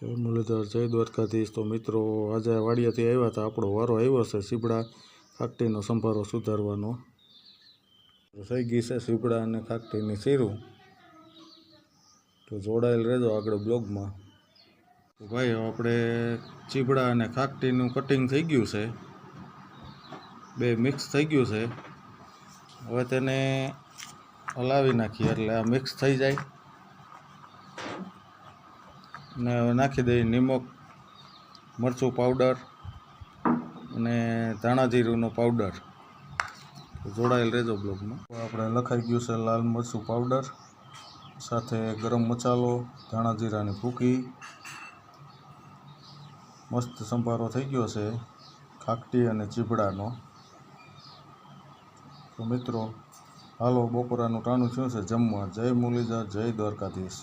જય મુરલીધર, જય દ્વારકાધીશ। તો મિત્રો, આજે વાડિયાથી આવ્યા હતા, આપણો વારો આવ્યો છે સીપડા ખાકટીનો સંભારો સુધારવાનો। થઈ ગઈ છે સીપડા અને ખાકટીની સીરું। તો જોડાયેલ રહેજો આગળ બ્લોગમાં। તો ભાઈ, આપણે ચીબડા અને ખાકટીનું કટિંગ થઈ ગયું છે, બે મિક્સ થઈ ગયું છે। હવે તેને હલાવી નાખીએ એટલે આ મિક્સ થઈ જાય ને નાખી દઈએ નિમક, મરચું પાવડર અને ધાણા જીરુંનો પાવડર। જોડાયેલ રહેજો બ્લોગમાં। આપણે લખાઈ ગયું છે લાલ મરચું પાવડર સાથે ગરમ મસાલો, ધાણા જીરાની ભૂકી। મસ્ત સંભારો થઈ ગયો છે ખાકટી અને ચીબડાનો। તો મિત્રો, હાલો બપોરાનું ટાણું થયું છે જમવા। જય મુરલીધર, જય દ્વારકાધીશ।